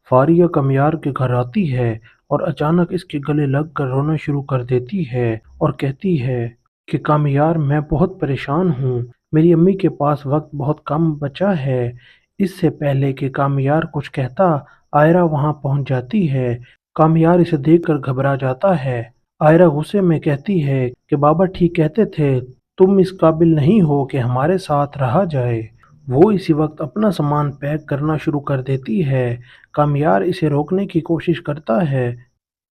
फारिया कमियार के घर आती है और अचानक इसके गले लग कर रोना शुरू कर देती है और कहती है कि कामियार, मैं बहुत परेशान हूँ। मेरी अम्मी के पास वक्त बहुत कम बचा है। इससे पहले कि कामियार कुछ कहता, आयरा वहां पहुंच जाती है। कामियार इसे देखकर घबरा जाता है। आयरा गुस्से में कहती है कि बाबा ठीक कहते थे, तुम इस काबिल नहीं हो कि हमारे साथ रहा जाए। वो इसी वक्त अपना सामान पैक करना शुरू कर देती है। कामियार इसे रोकने की कोशिश करता है,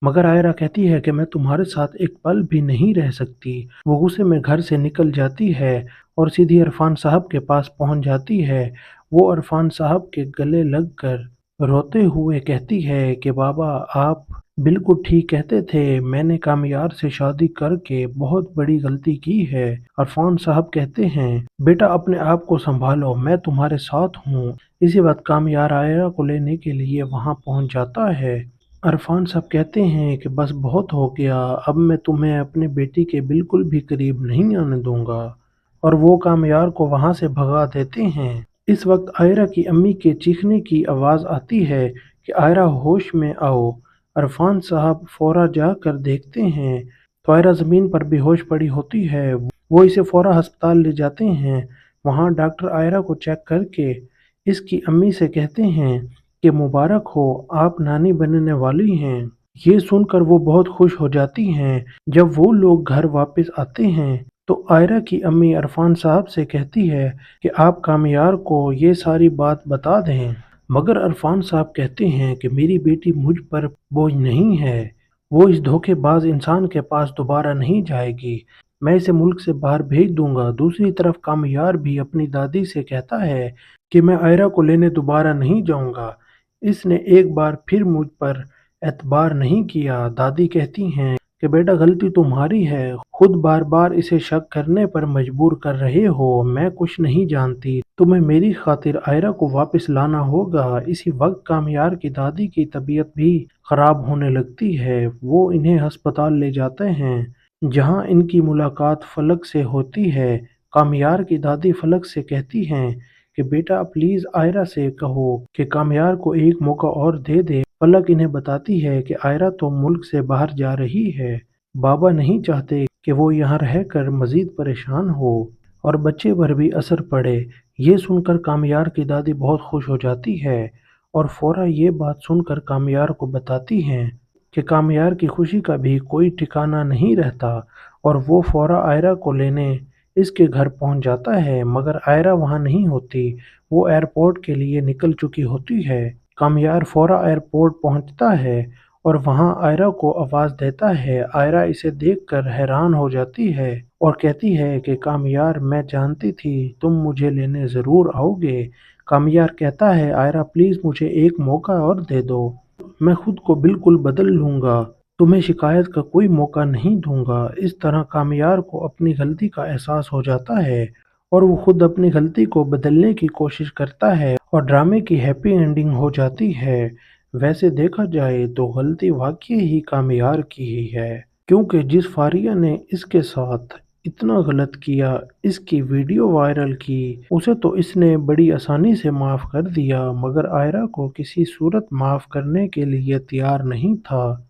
मगर आयरा कहती है कि मैं तुम्हारे साथ एक पल भी नहीं रह सकती। वो गुस्से में घर से निकल जाती है और सीधी इरफान साहब के पास पहुंच जाती है। वो इरफान साहब के गले लगकर रोते हुए कहती है कि बाबा, आप बिल्कुल ठीक कहते थे, मैंने कामियार से शादी करके बहुत बड़ी गलती की है। इरफान साहब कहते हैं, बेटा अपने आप को संभालो, मैं तुम्हारे साथ हूँ। इसी वक्त कामियार आयरा को लेने के लिए वहां पहुंच जाता है। अरफान साहब कहते हैं कि बस बहुत हो गया, अब मैं तुम्हें अपने बेटी के बिल्कुल भी करीब नहीं आने दूंगा, और वो कामयार को वहां से भगा देते हैं। इस वक्त आयरा की अम्मी के चीखने की आवाज़ आती है कि आयरा होश में आओ। अरफान साहब फौरा जाकर देखते हैं तो आयरा ज़मीन पर बेहोश पड़ी होती है। वो इसे फौरा अस्पताल ले जाते हैं। वहाँ डॉक्टर आयरा को चेक करके इसकी अम्मी से कहते हैं कि मुबारक हो, आप नानी बनने वाली हैं। ये सुनकर वो बहुत खुश हो जाती हैं। जब वो लोग घर वापस आते हैं तो आयरा की अम्मी अरफान साहब से कहती है कि आप कामियार को ये सारी बात बता दें। मगर अरफान साहब कहते हैं कि मेरी बेटी मुझ पर बोझ नहीं है, वो इस धोखेबाज इंसान के पास दोबारा नहीं जाएगी, मैं इसे मुल्क से बाहर भेज दूंगा। दूसरी तरफ कामियार भी अपनी दादी से कहता है कि मैं आयरा को लेने दोबारा नहीं जाऊंगा, इसने एक बार फिर मुझ पर एतबार नहीं किया। दादी कहती हैं कि बेटा गलती तुम्हारी है, खुद बार बार इसे शक करने पर मजबूर कर रहे हो, मैं कुछ नहीं जानती, तुम्हें मेरी खातिर आयरा को वापस लाना होगा। इसी वक्त कामियार की दादी की तबीयत भी खराब होने लगती है। वो इन्हें अस्पताल ले जाते हैं जहां इनकी मुलाकात फलक से होती है। कामियार की दादी फलक से कहती हैं कि बेटा प्लीज आयरा से कहो कि कामियार को एक मौका और दे दे। फलक इन्हें बताती है कि आयरा तो मुल्क से बाहर जा रही है, बाबा नहीं चाहते कि वो यहाँ रहकर मजीद परेशान हो और बच्चे पर भी असर पड़े। ये सुनकर कामियार की दादी बहुत खुश हो जाती है और फौरा ये बात सुनकर कामियार को बताती हैं कि कामियार की खुशी का भी कोई ठिकाना नहीं रहता, और वो फौरा आयरा को लेने इसके घर पहुंच जाता है। मगर आयरा वहां नहीं होती, वो एयरपोर्ट के लिए निकल चुकी होती है। कामियार फौरा एयरपोर्ट पहुंचता है और वहां आयरा को आवाज़ देता है। आयरा इसे देखकर हैरान हो जाती है और कहती है कि कामियार, मैं जानती थी तुम मुझे लेने ज़रूर आओगे। कामियार कहता है, आयरा प्लीज़ मुझे एक मौका और दे दो, मैं खुद को बिल्कुल बदल लूँगा, तुम्हें शिकायत का कोई मौका नहीं दूँगा। इस तरह कामियार को अपनी गलती का एहसास हो जाता है और वो खुद अपनी गलती को बदलने की कोशिश करता है और ड्रामे की हैप्पी एंडिंग हो जाती है। वैसे देखा जाए तो गलती वाकई ही कामियार की ही है, क्योंकि जिस फारिया ने इसके साथ इतना गलत किया, इसकी वीडियो वायरल की, उसे तो इसने बड़ी आसानी से माफ़ कर दिया, मगर आयरा को किसी सूरत माफ़ करने के लिए तैयार नहीं था।